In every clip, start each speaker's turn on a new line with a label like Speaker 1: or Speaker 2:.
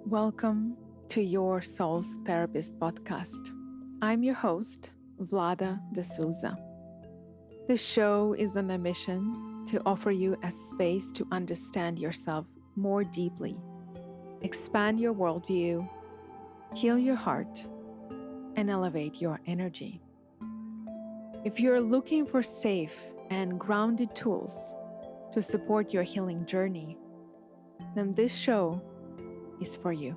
Speaker 1: Welcome to your Soul's Therapist podcast. I'm your host, Vlada de Sousa. This show is on a mission to offer you a space to understand yourself more deeply, expand your worldview, heal your heart, and elevate your energy. If you're looking for safe and grounded tools to support your healing journey, then this show is for you.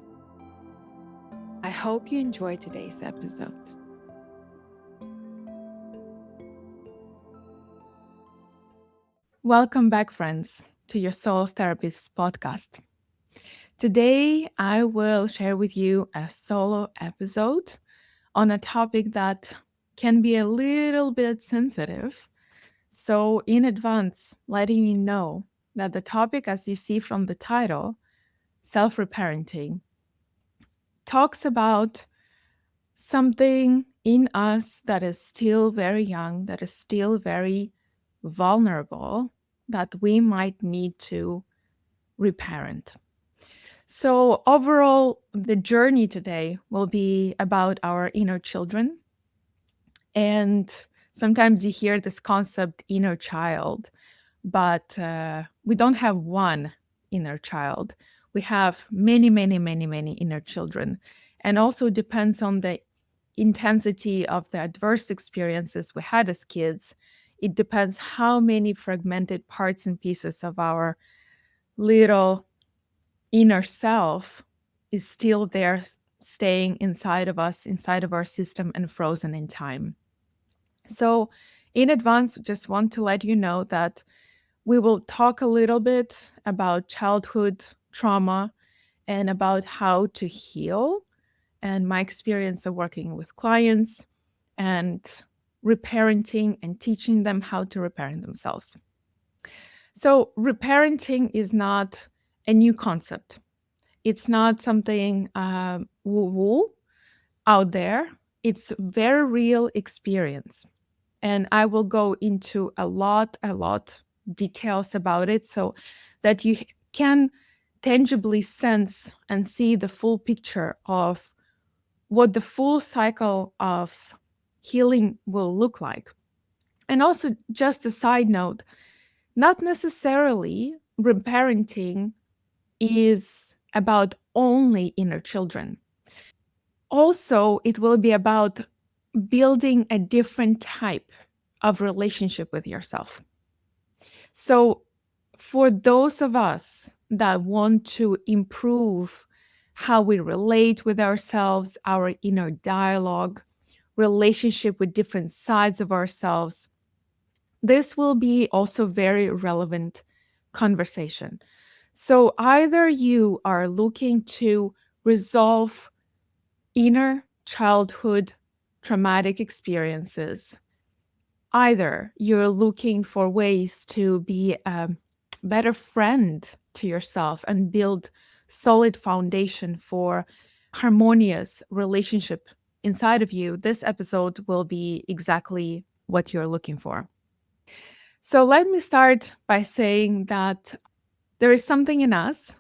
Speaker 1: I hope you enjoy today's episode. Welcome back, friends, to your Soul's Therapist podcast. Today, I will share with you a solo episode on a topic that can be a little bit sensitive. So, in advance, letting you know that the topic, as you see from the title, Self-Reparenting, talks about something in us that is still very young, that is still very vulnerable, that we might need to reparent. So, overall, the journey today will be about our inner children. And sometimes you hear this concept, inner child, but we don't have one inner child. We have many, many, many, many inner children. And also depends on the intensity of the adverse experiences we had as kids. It depends how many fragmented parts and pieces of our little inner self is still there, staying inside of us, inside of our system, and frozen in time. So, in advance, just want to let you know that we will talk a little bit about childhood trauma and about how to heal, and my experience of working with clients and reparenting and teaching them how to reparent themselves. So, reparenting is not a new concept. It's not something woo woo out there. It's very real experience. And I will go into a lot details about it so that you can tangibly sense and see the full picture of what the full cycle of healing will look like. And also, just a side note, not necessarily reparenting is about only inner children. Also, it will be about building a different type of relationship with yourself. So, for those of us that want to improve how we relate with ourselves, our inner dialogue, relationship with different sides of ourselves, this will be also very relevant conversation. So, either you are looking to resolve inner childhood traumatic experiences, either you're looking for ways to be a better friend to yourself and build solid foundation for harmonious relationship inside of you, this episode will be exactly what you're looking for. So let me start by saying that there is something in us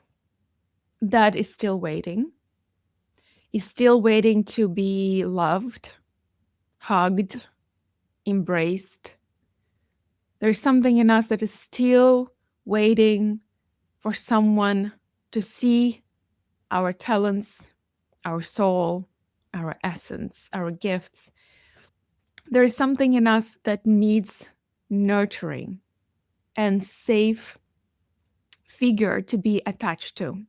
Speaker 1: that is still waiting to be loved, hugged, embraced. There's something in us that is still waiting for someone to see our talents, our soul, our essence, our gifts. There is something in us that needs nurturing and safe figure to be attached to.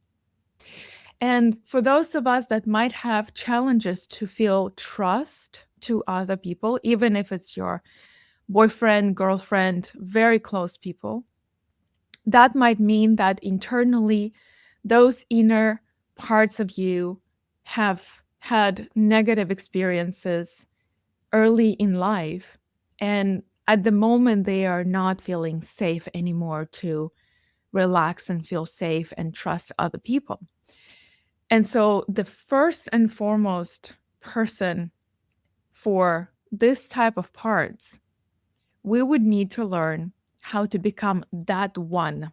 Speaker 1: And for those of us that might have challenges to feel trust to other people, even if it's your boyfriend, girlfriend, very close people, that might mean that internally, those inner parts of you have had negative experiences early in life. And at the moment, they are not feeling safe anymore to relax and feel safe and trust other people. And so, the first and foremost person for this type of parts, we would need to learn how to become that one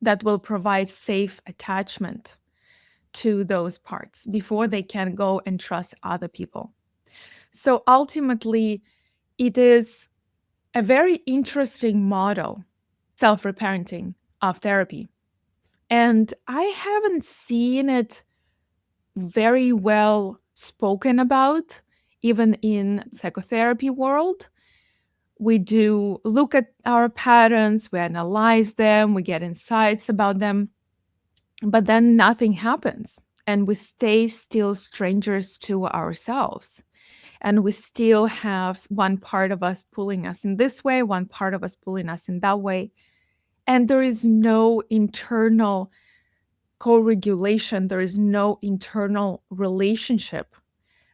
Speaker 1: that will provide safe attachment, to those parts before they can go and trust other people. So ultimately, it is a very interesting model, self-reparenting of therapy. And I haven't seen it very well spoken about, even in psychotherapy world. We do look at our patterns, we analyze them, we get insights about them, but then nothing happens. And we stay still strangers to ourselves. And we still have one part of us pulling us in this way, one part of us pulling us in that way. And there is no internal co-regulation, there is no internal relationship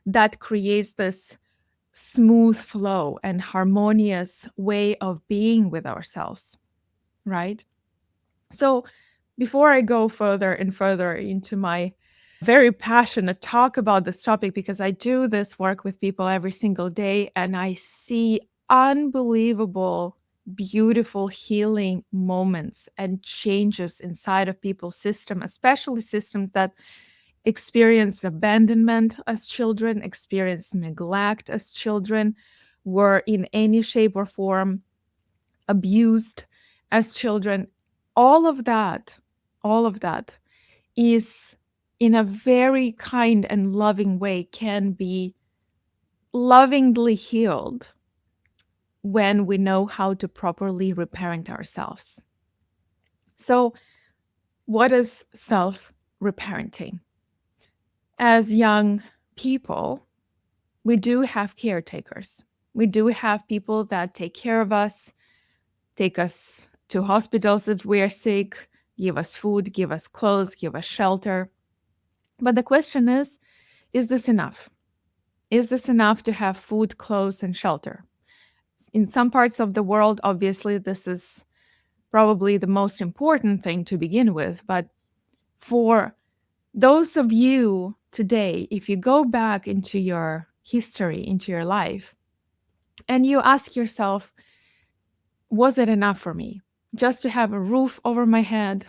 Speaker 1: that creates this smooth flow and harmonious way of being with ourselves, right? So before I go further and further into my very passionate talk about this topic, because I do this work with people every single day and I see unbelievable, beautiful healing moments and changes inside of people's system, especially systems that experienced abandonment as children, experienced neglect as children, were in any shape or form abused as children. All of that is in a very kind and loving way can be lovingly healed when we know how to properly reparent ourselves. So, what is self reparenting? As young people, we do have caretakers. We do have people that take care of us, take us to hospitals if we are sick, give us food, give us clothes, give us shelter. But the question is this enough? Is this enough to have food, clothes, and shelter? In some parts of the world, obviously, this is probably the most important thing to begin with. But for those of you today, if you go back into your history, into your life, and you ask yourself, was it enough for me just to have a roof over my head,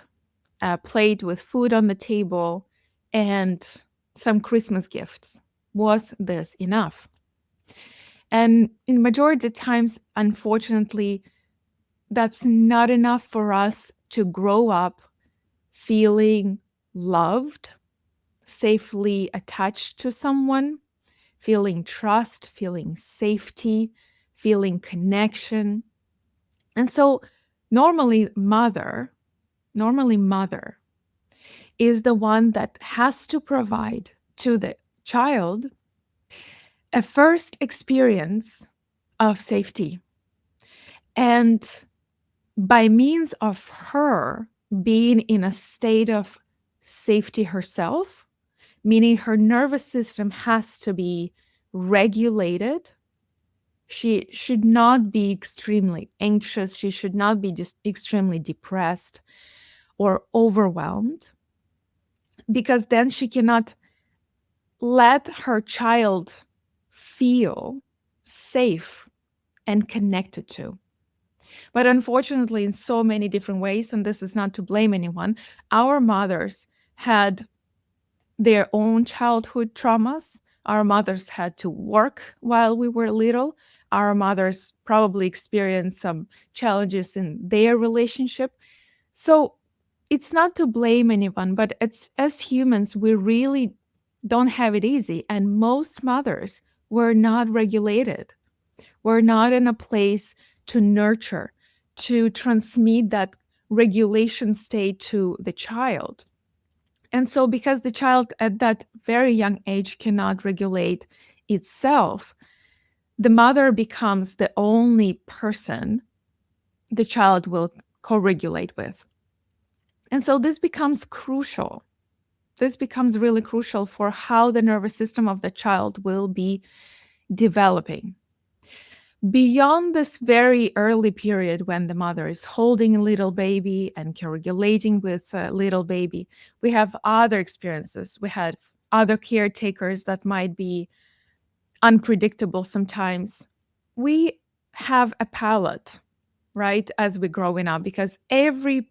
Speaker 1: a plate with food on the table, and some Christmas gifts? Was this enough? And in majority of times, unfortunately, that's not enough for us to grow up feeling loved, safely attached to someone, feeling trust, feeling safety, feeling connection. And so normally mother is the one that has to provide to the child a first experience of safety. And by means of her being in a state of safety herself, meaning her nervous system has to be regulated. She should not be extremely anxious. She should not be just extremely depressed or overwhelmed, because then she cannot let her child feel safe and connected to. But unfortunately, in so many different ways, and this is not to blame anyone, our mothers had their own childhood traumas. Our mothers had to work while we were little. Our mothers probably experienced some challenges in their relationship. So it's not to blame anyone, but it's as humans, we really don't have it easy. And most mothers were not regulated. We're not in a place to nurture, to transmit that regulation state to the child. And so, because the child at that very young age cannot regulate itself, the mother becomes the only person the child will co regulate with. And so, this becomes crucial. This becomes really crucial for how the nervous system of the child will be developing. Beyond this very early period when the mother is holding a little baby and co-regulating with a little baby, we have other experiences. We had other caretakers that might be unpredictable sometimes. We have a palette, right, as we're growing up, because every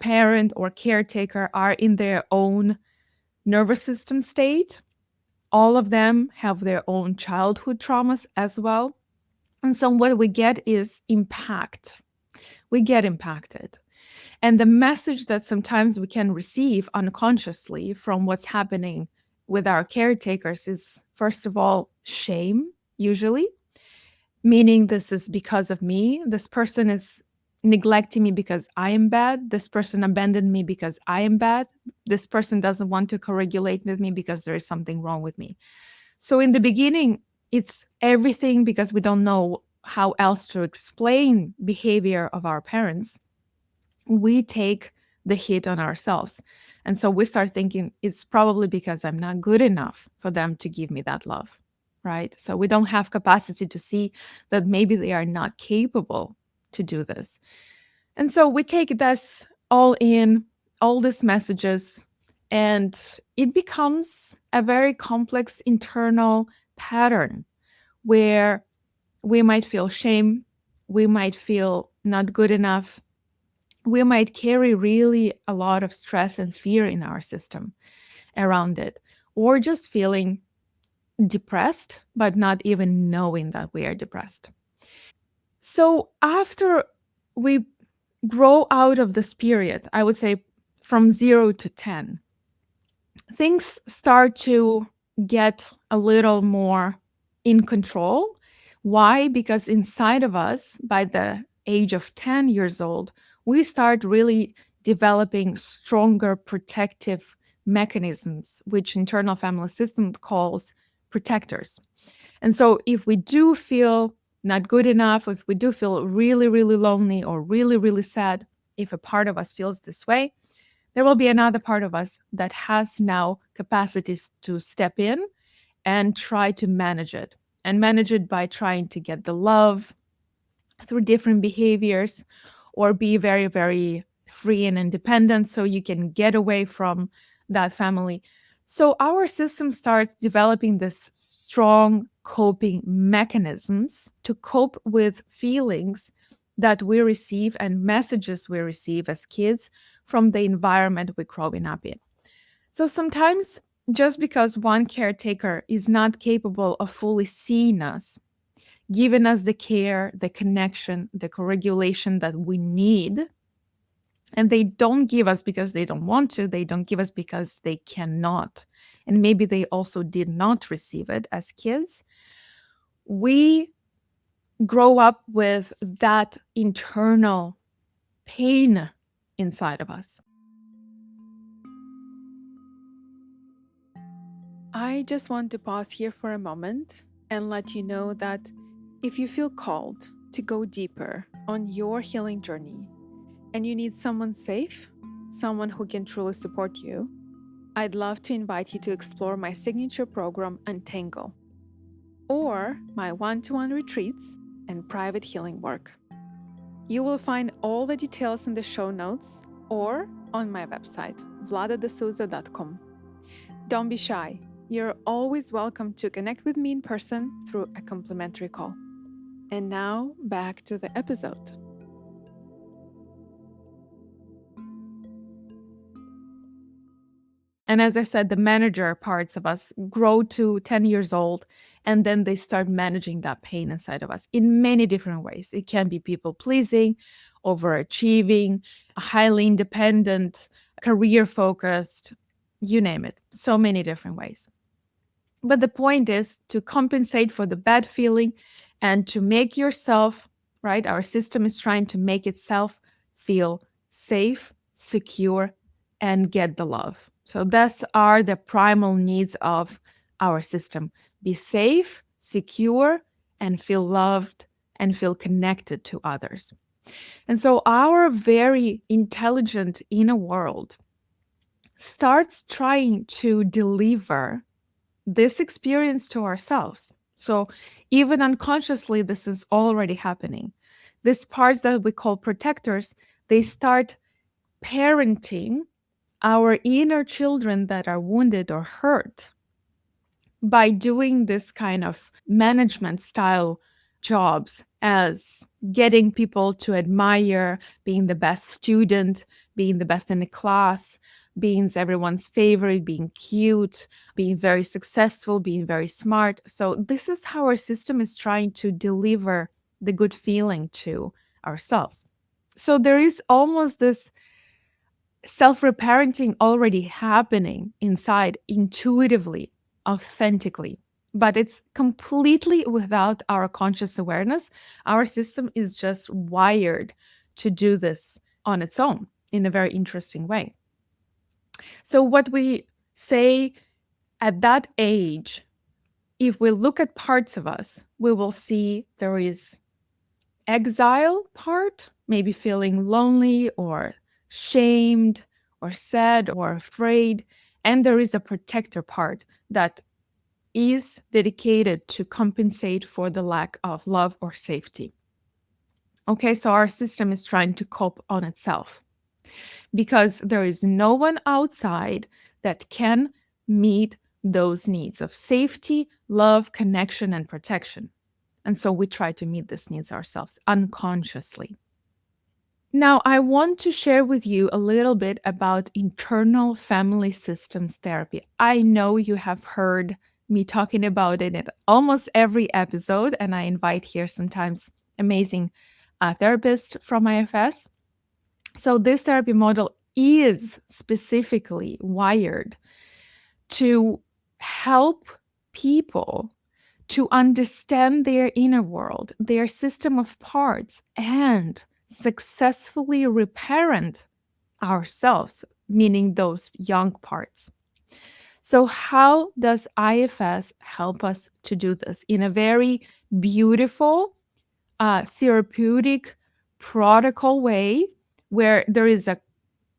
Speaker 1: parent or caretaker are in their own nervous system state. All of them have their own childhood traumas as well. And so what we get is impact. We get impacted. And the message that sometimes we can receive unconsciously from what's happening with our caretakers is, first of all, shame, usually, meaning this is because of me. This person is neglecting me because I am bad. This person abandoned me because I am bad. This person doesn't want to co-regulate with me because there is something wrong with me. So in the beginning, it's everything because we don't know how else to explain behavior of our parents. We take the hit on ourselves. And so we start thinking it's probably because I'm not good enough for them to give me that love, right? So we don't have capacity to see that maybe they are not capable to do this. And so we take this all in, all these messages, and it becomes a very complex internal pattern where we might feel shame, we might feel not good enough, we might carry really a lot of stress and fear in our system around it, or just feeling depressed, but not even knowing that we are depressed. So after we grow out of this period, I would say from 0 to 10, things start to get a little more in control. Why? Because inside of us, by the age of 10 years old, we start really developing stronger protective mechanisms, which internal family system calls protectors. And so if we do feel not good enough, if we do feel really, really lonely or really, really sad, if a part of us feels this way, there will be another part of us that has now capacities to step in and try to manage it, and manage it by trying to get the love through different behaviors, or be very, very free and independent so you can get away from that family. So our system starts developing this strong coping mechanisms to cope with feelings that we receive and messages we receive as kids from the environment we're growing up in. So sometimes just because one caretaker is not capable of fully seeing us, giving us the care, the connection, the co-regulation that we need, and they don't give us because they don't want to, they don't give us because they cannot, and maybe they also did not receive it as kids, we grow up with that internal pain inside of us. I just want to pause here for a moment and let you know that if you feel called to go deeper on your healing journey and you need someone safe, someone who can truly support you, I'd love to invite you to explore my signature program, Untangle, or my one-to-one retreats and private healing work. You will find all the details in the show notes or on my website, vladadesousa.com. Don't be shy. You're always welcome to connect with me in person through a complimentary call. And now, back to the episode. And as I said, the manager parts of us grow to 10 years old, and then they start managing that pain inside of us in many different ways. It can be people pleasing, overachieving, highly independent, career focused, you name it. So many different ways. But the point is to compensate for the bad feeling and to make yourself, right? Our system is trying to make itself feel safe, secure, and get the love. So those are the primal needs of our system. Be safe, secure, and feel loved and feel connected to others. And so our very intelligent inner world starts trying to deliver this experience to ourselves. So even unconsciously, this is already happening. These parts that we call protectors, they start parenting our inner children that are wounded or hurt by doing this kind of management style jobs as getting people to admire, being the best student, being the best in the class, being everyone's favorite, being cute, being very successful, being very smart. So, this is how our system is trying to deliver the good feeling to ourselves. So, there is almost this self-reparenting already happening inside intuitively, authentically, but it's completely without our conscious awareness. Our system is just wired to do this on its own in a very interesting way. So, what we say at that age, if we look at parts of us, we will see there is exile part, maybe feeling lonely or shamed or sad or afraid. And there is a protector part that is dedicated to compensate for the lack of love or safety. Okay, so our system is trying to cope on itself because there is no one outside that can meet those needs of safety, love, connection, and protection. And so we try to meet these needs ourselves unconsciously. Now, I want to share with you a little bit about internal family systems therapy. I know you have heard me talking about it in almost every episode, and I invite here sometimes amazing therapists from IFS. So, this therapy model is specifically wired to help people to understand their inner world, their system of parts, and successfully reparent ourselves, meaning those young parts. So, how does IFS help us to do this in a very beautiful, therapeutic, protocol way where there is a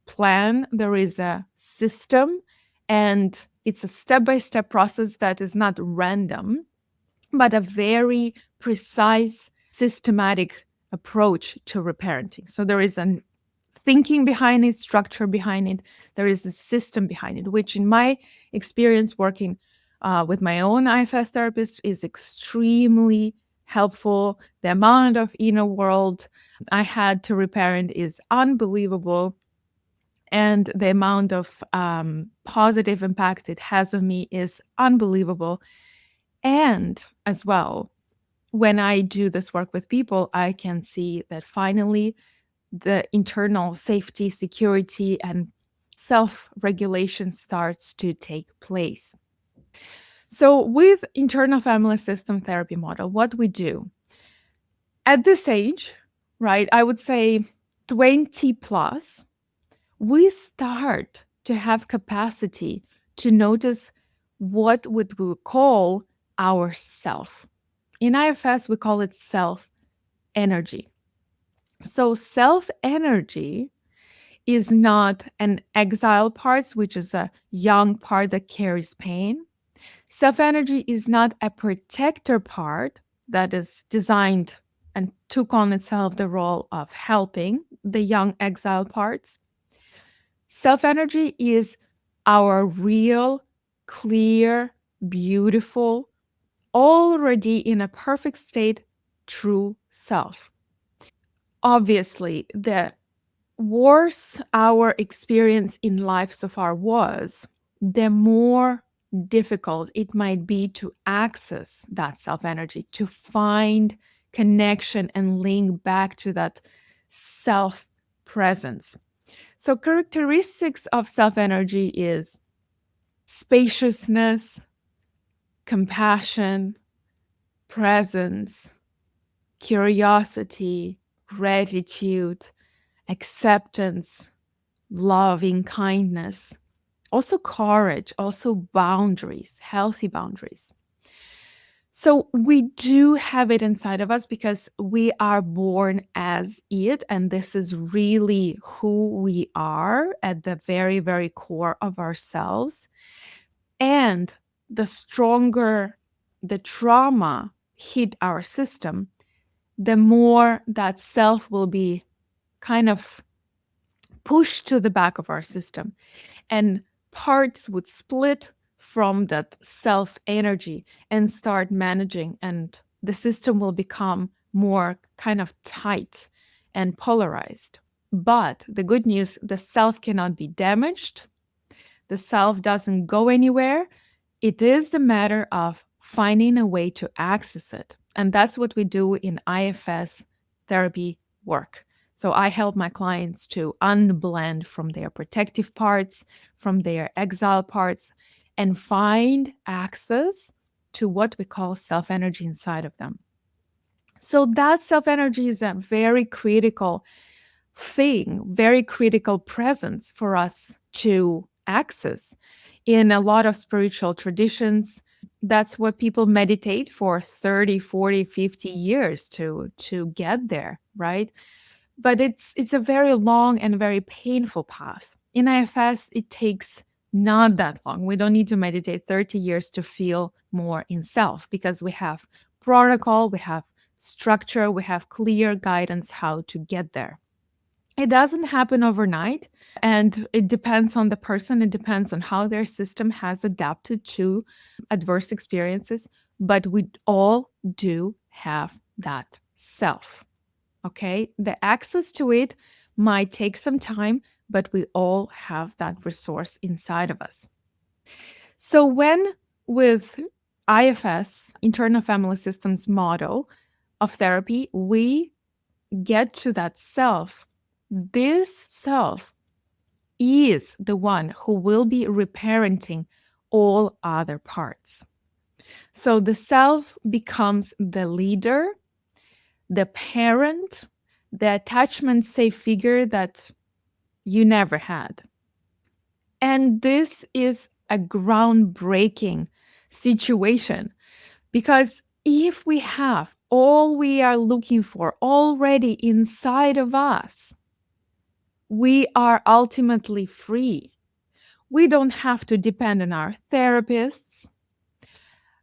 Speaker 1: plan, there is a system, and it's a step by step process that is not random, but a very precise, systematic approach to reparenting. So there is a thinking behind it, structure behind it, there is a system behind it, which in my experience working with my own IFS therapist is extremely helpful. The amount of inner world I had to reparent is unbelievable. And the amount of positive impact it has on me is unbelievable. And as well, when I do this work with people, I can see that finally the internal safety, security, and self regulation starts to take place. So, with internal family system therapy model, what we do at this age, right, I would say 20 plus, we start to have capacity to notice what would we call our self. In IFS, we call it self energy. So, self energy is not an exile part, which is a young part that carries pain. Self energy is not a protector part that is designed and took on itself the role of helping the young exile parts. Self energy is our real, clear, beautiful, already in a perfect state, true self. Obviously, the worse our experience in life so far was, the more difficult it might be to access that self energy, to find connection and link back to that self presence. So, characteristics of self energy is spaciousness, compassion, presence, curiosity, gratitude, acceptance, loving kindness, also courage, also boundaries, healthy boundaries. So we do have it inside of us because we are born as it, and this is really who we are at the very, very core of ourselves. And the stronger the trauma hit our system, the more that self will be kind of pushed to the back of our system. And parts would split from that self energy and start managing, and the system will become more kind of tight and polarized. But the good news, the self cannot be damaged. The self doesn't go anywhere. It is the matter of finding a way to access it. And that's what we do in IFS therapy work. So I help my clients to unblend from their protective parts, from their exile parts, and find access to what we call self energy inside of them. So that self energy is a very critical thing, very critical presence for us to access. In a lot of spiritual traditions, that's what people meditate for 30, 40, 50 years to get there, right? But it's a very long and very painful path. In IFS, it takes not that long. We don't need to meditate 30 years to feel more in self because we have protocol, we have structure, we have clear guidance how to get there. It doesn't happen overnight, and it depends on the person. It depends on how their system has adapted to adverse experiences, but we all do have that self. Okay. The access to it might take some time, but we all have that resource inside of us. So, when with IFS, internal family systems model of therapy, we get to that self, this self is the one who will be reparenting all other parts. So the self becomes the leader, the parent, the attachment safe figure that you never had. And this is a groundbreaking situation because if we have all we are looking for already inside of us, we are ultimately free. We don't have to depend on our therapists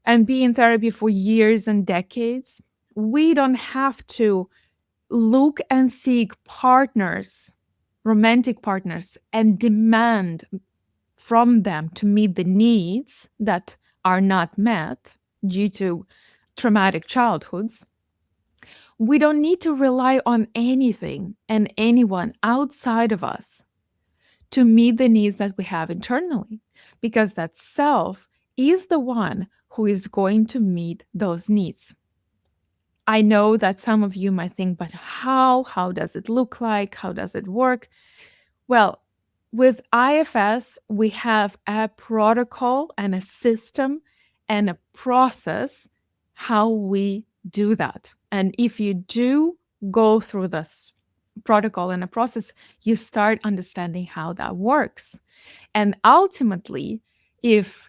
Speaker 1: and be in therapy for years and decades. We don't have to look and seek partners, romantic partners, and demand from them to meet the needs that are not met due to traumatic childhoods. We don't need to rely on anything and anyone outside of us to meet the needs that we have internally, because that self is the one who is going to meet those needs. I know that some of you might think, but how? How does it look like? How does it work? Well, with IFS, we have a protocol and a system and a process how we do that. And if you do go through this protocol and a process, you start understanding how that works. And ultimately, if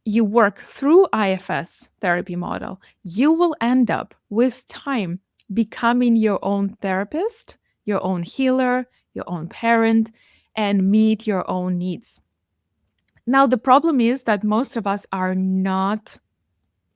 Speaker 1: you work through IFS therapy model, you will end up with time becoming your own therapist, your own healer, your own parent, and meet your own needs. Now, the problem is that most of us are not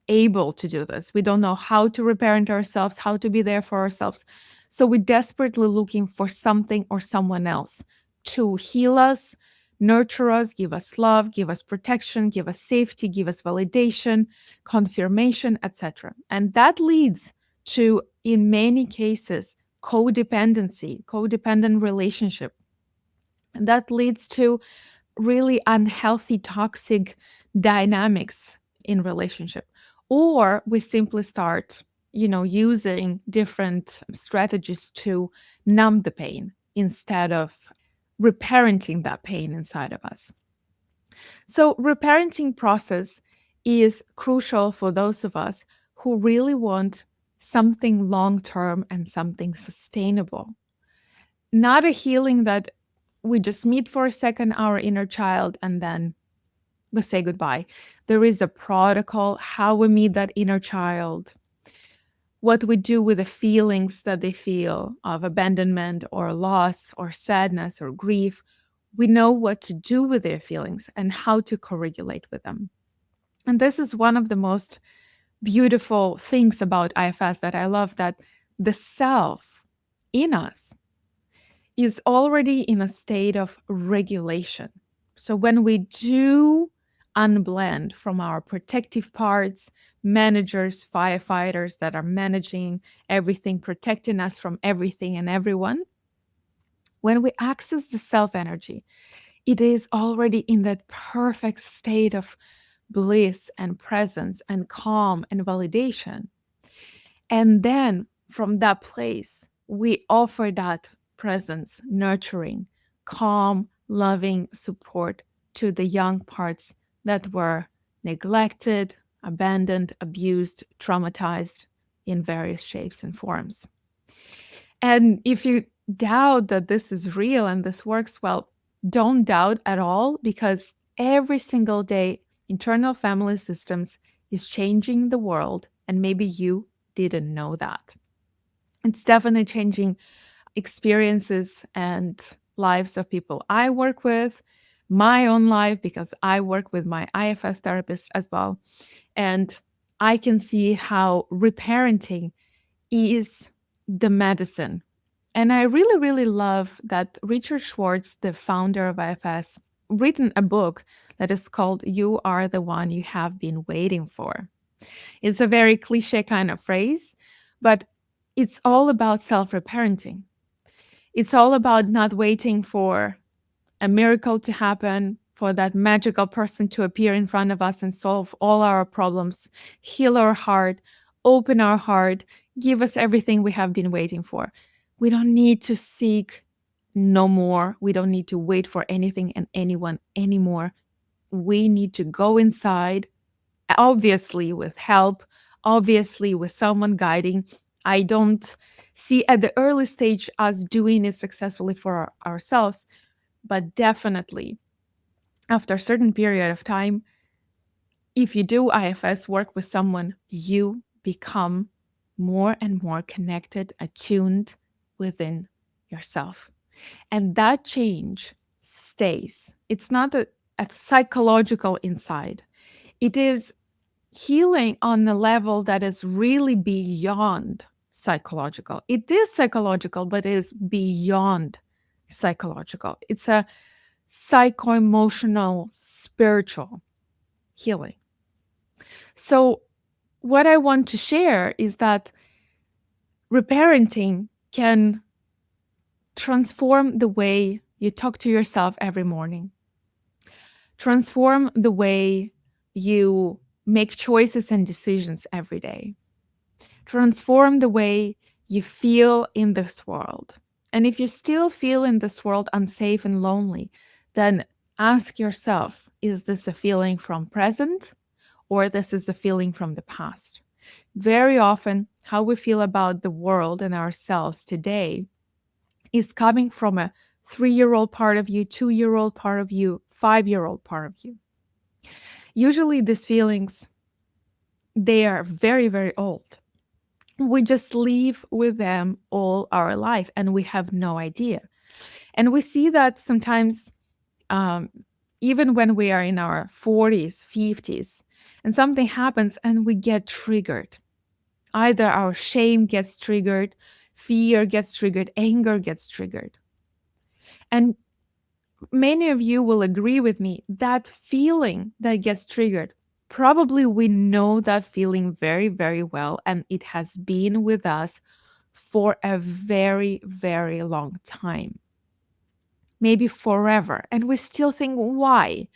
Speaker 1: able to do this. We don't know how to reparent ourselves, how to be there for ourselves. So we're desperately looking for something or someone else to heal us, nurture us, give us love, give us protection, give us safety, give us validation, confirmation, etc. And that leads to, in many cases, codependency, codependent relationship. And that leads to really unhealthy, toxic dynamics in relationship. Or we simply start, using different strategies to numb the pain instead of reparenting that pain inside of us. So reparenting process is crucial for those of us who really want something long-term and something sustainable. Not a healing that we just meet for a second our inner child and then we say goodbye. There is a protocol, how we meet that inner child, what we do with the feelings that they feel of abandonment or loss or sadness or grief. We know what to do with their feelings and how to co-regulate with them. And this is one of the most beautiful things about IFS that I love, that the self in us is already in a state of regulation. So when we do unblend from our protective parts, managers, firefighters that are managing everything, protecting us from everything and everyone. When we access the self energy, it is already in that perfect state of bliss and presence and calm and validation. And then from that place, we offer that presence, nurturing, calm, loving support to the young parts that were neglected, abandoned, abused, traumatized in various shapes and forms. And if you doubt that this is real and this works well, don't doubt at all, because every single day, internal family systems is changing the world. And maybe you didn't know that. It's definitely changing experiences and lives of people I work with, my own life, because I work with my IFS therapist as well. And I can see how reparenting is the medicine. And I really, really love that Richard Schwartz, the founder of IFS, written a book that is called You Are the One You Have Been Waiting For. It's a very cliche kind of phrase, but it's all about self-reparenting. It's all about not waiting for a miracle to happen, for that magical person to appear in front of us and solve all our problems, heal our heart, open our heart, give us everything we have been waiting for. We don't need to seek no more. We don't need to wait for anything and anyone anymore. We need to go inside, obviously with help, obviously with someone guiding. I don't see at the early stage us doing it successfully for ourselves, but definitely after a certain period of time, if you do IFS work with someone, you become more and more connected, attuned within yourself. And that change stays. It's not a psychological inside. It is healing on a level that is really beyond psychological. It is psychological, but it is beyond psychological. It's a psycho-emotional, spiritual healing. So, what I want to share is that reparenting can transform the way you talk to yourself every morning, transform the way you make choices and decisions every day, transform the way you feel in this world. And if you still feel in this world unsafe and lonely, then ask yourself, is this a feeling from present or this is a feeling from the past? Very often, how we feel about the world and ourselves today is coming from a 3-year-old part of you, 2-year-old part of you, 5-year-old part of you. Usually these feelings, they are very, very old. We just live with them all our life and we have no idea. And we see that sometimes, um, even when we are in our 40s, 50s, and something happens and we get triggered. Either our shame gets triggered, fear gets triggered, anger gets triggered. And many of you will agree with me that feeling that gets triggered, probably we know that feeling very, very well, and it has been with us for a very, very long time, maybe forever. And we still think, why?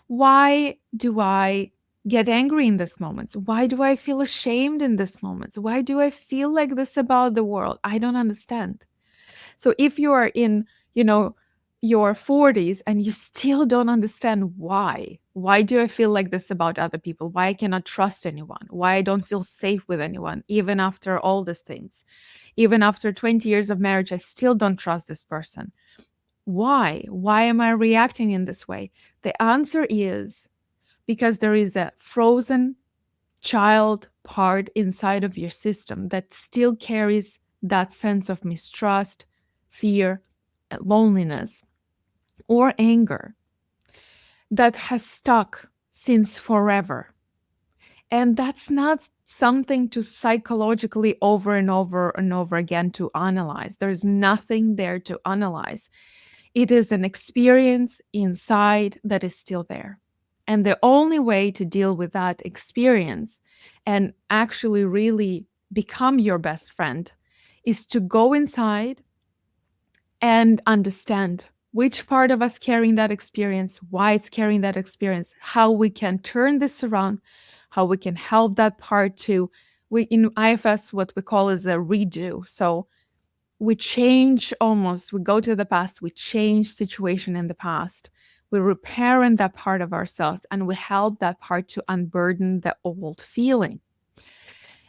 Speaker 1: Why do I get angry in these moments? Why do I feel ashamed in these moments? Why do I feel like this about the world? I don't understand. So if you are in, your 40s and you still don't understand why do I feel like this about other people? Why I cannot trust anyone? Why I don't feel safe with anyone, even after all these things? Even after 20 years of marriage, I still don't trust this person. Why? Why am I reacting in this way? The answer is because there is a frozen child part inside of your system that still carries that sense of mistrust, fear, loneliness, or anger that has stuck since forever. And that's not something to psychologically over and over and over again to analyze. There's nothing there to analyze. It is an experience inside that is still there. And the only way to deal with that experience and actually really become your best friend is to go inside and understand which part of us carrying that experience, why it's carrying that experience, how we can turn this around, how we can help that part to, we in IFS what we call is a redo. So we change, almost we go to the past, we change situation in the past, we reparent that part of ourselves, and we help that part to unburden the old feeling.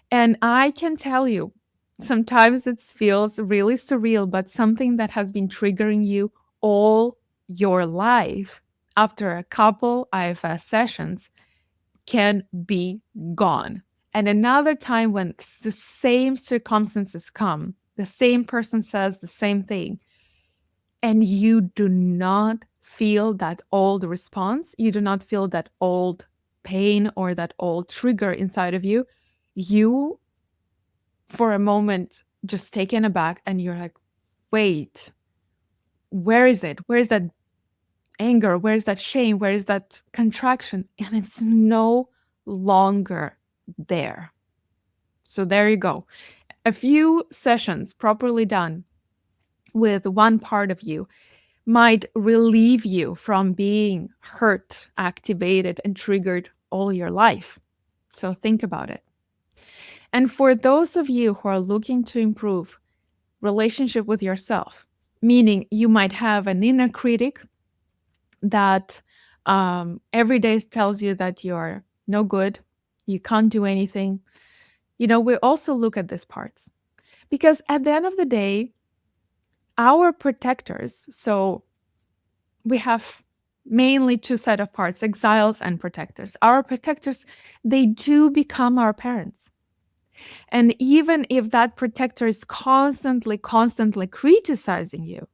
Speaker 1: And I can tell you, sometimes it feels really surreal, but something that has been triggering you all your life after a couple IFS sessions can be gone. And another time when the same circumstances come, the same person says the same thing, and you do not feel that old response, you do not feel that old pain or that old trigger inside of you, you for a moment just taken aback and you're like, wait, where is it? Where is that anger? Where is that shame? Where is that contraction? And it's no longer there. So there you go. A few sessions properly done with one part of you might relieve you from being hurt, activated, and triggered all your life. So think about it. And for those of you who are looking to improve relationship with yourself, meaning you might have an inner critic that every day tells you that you're no good, you can't do anything. We also look at these parts because at the end of the day, our protectors, so we have mainly two set of parts, exiles and protectors. Our protectors, they do become our parents. And even if that protector is constantly criticizing you,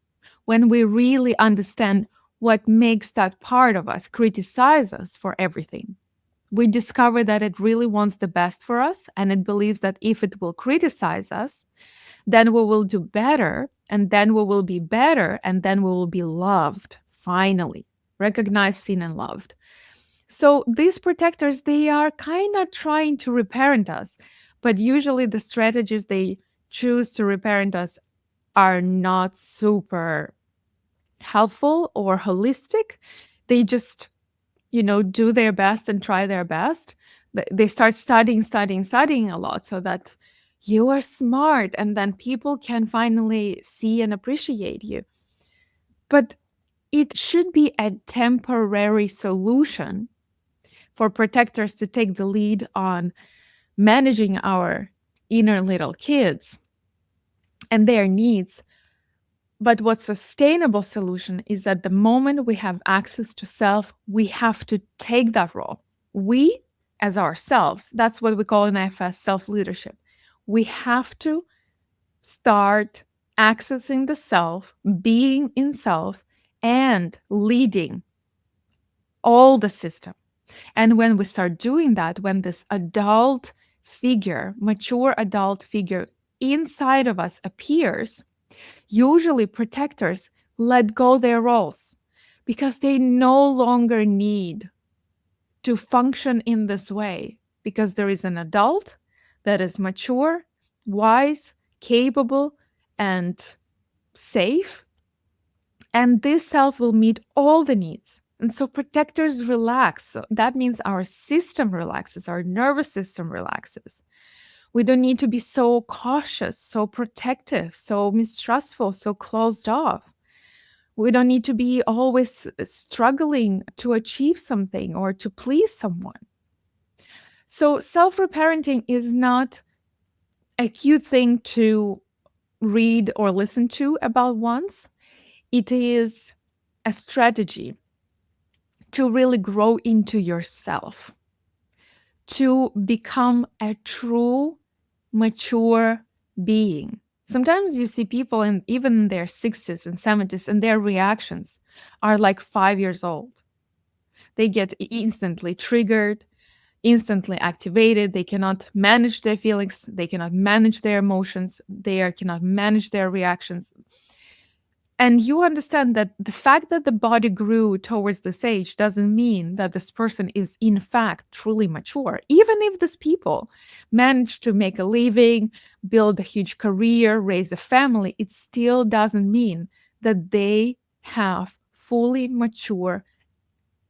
Speaker 1: when we really understand what makes that part of us criticize us for everything, we discover that it really wants the best for us, and it believes that if it will criticize us, then we will do better, and then we will be better, and then we will be loved, finally, recognized, seen, and loved. So these protectors, they are kind of trying to reparent us, but usually the strategies they choose to reparent us are not super helpful or holistic. They just, do their best and try their best. They start studying a lot so that you are smart and then people can finally see and appreciate you. But it should be a temporary solution for protectors to take the lead on managing our inner little kids and their needs. But what sustainable solution is that the moment we have access to self, we have to take that role. We, as ourselves, that's what we call in IFS self-leadership. We have to start accessing the self, being in self, and leading all the system. And when we start doing that, when this adult figure, mature adult figure inside of us appears, usually protectors let go their roles because they no longer need to function in this way, because there is an adult that is mature, wise, capable, and safe. And this self will meet all the needs. And so protectors relax. So that means our system relaxes, our nervous system relaxes. We don't need to be so cautious, so protective, so mistrustful, so closed off. We don't need to be always struggling to achieve something or to please someone. So self-reparenting is not a cute thing to read or listen to about once. It is a strategy to really grow into yourself, to become a true, mature being. Sometimes you see people even in their 60s and 70s, and their reactions are like 5 years old. They get instantly triggered, instantly activated. They cannot manage their feelings. They cannot manage their emotions. They cannot manage their reactions. And you understand that the fact that the body grew towards this age doesn't mean that this person is, in fact, truly mature. Even if these people manage to make a living, build a huge career, raise a family, it still doesn't mean that they have fully mature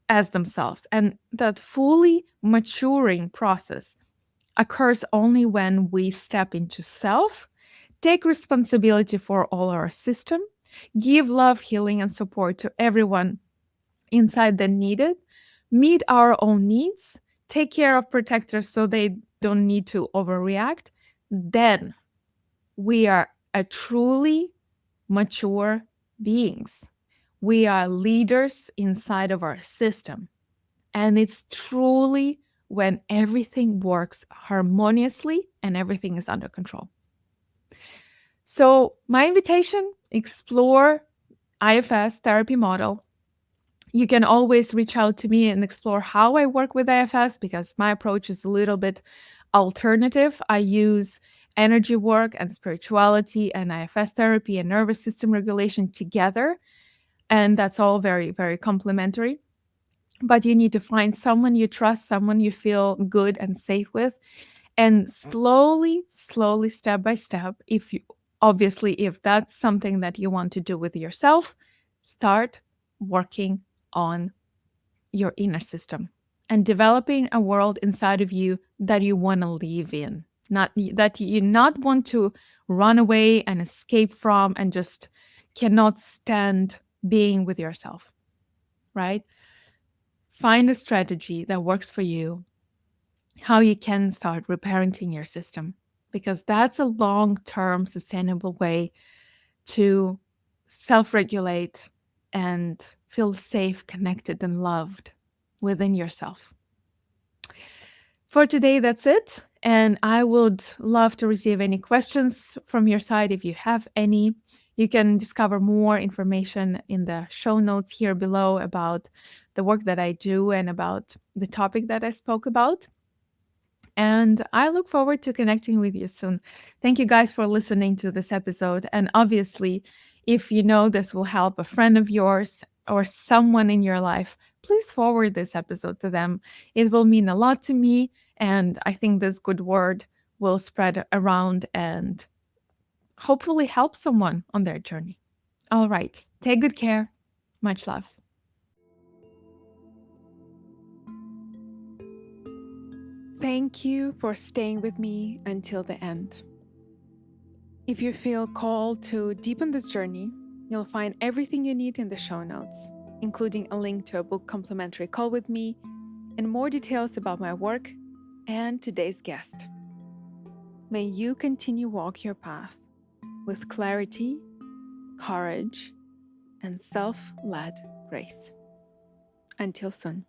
Speaker 1: as themselves. And that fully maturing process occurs only when we step into self, take responsibility for all our system, give love, healing, and support to everyone inside that need it, meet our own needs, take care of protectors so they don't need to overreact, then we are a truly mature beings. We are leaders inside of our system. And it's truly when everything works harmoniously and everything is under control. So, my invitation, explore IFS therapy model. You can always reach out to me and explore how I work with IFS because my approach is a little bit alternative. I use energy work and spirituality and IFS therapy and nervous system regulation together. And that's all very, very complementary. But you need to find someone you trust, someone you feel good and safe with, and slowly, step by step, if you obviously, if that's something that you want to do with yourself, start working on your inner system and developing a world inside of you that you want to live in, not that you not want to run away and escape from and just cannot stand being with yourself, right? Find a strategy that works for you, how you can start reparenting your system, because that's a long-term sustainable way to self-regulate and feel safe, connected, and loved within yourself. For today, that's it. And I would love to receive any questions from your side if you have any. You can discover more information in the show notes here below about the work that I do and about the topic that I spoke about. And I look forward to connecting with you soon. Thank you guys for listening to this episode. And obviously, if you know this will help a friend of yours or someone in your life, please forward this episode to them. It will mean a lot to me. And I think this good word will spread around and hopefully help someone on their journey. All right. Take good care. Much love. Thank you for staying with me until the end. If you feel called to deepen this journey, you'll find everything you need in the show notes, including a link to a book complimentary call with me and more details about my work and today's guest. May you continue walk your path with clarity, courage, and self-led grace. Until soon.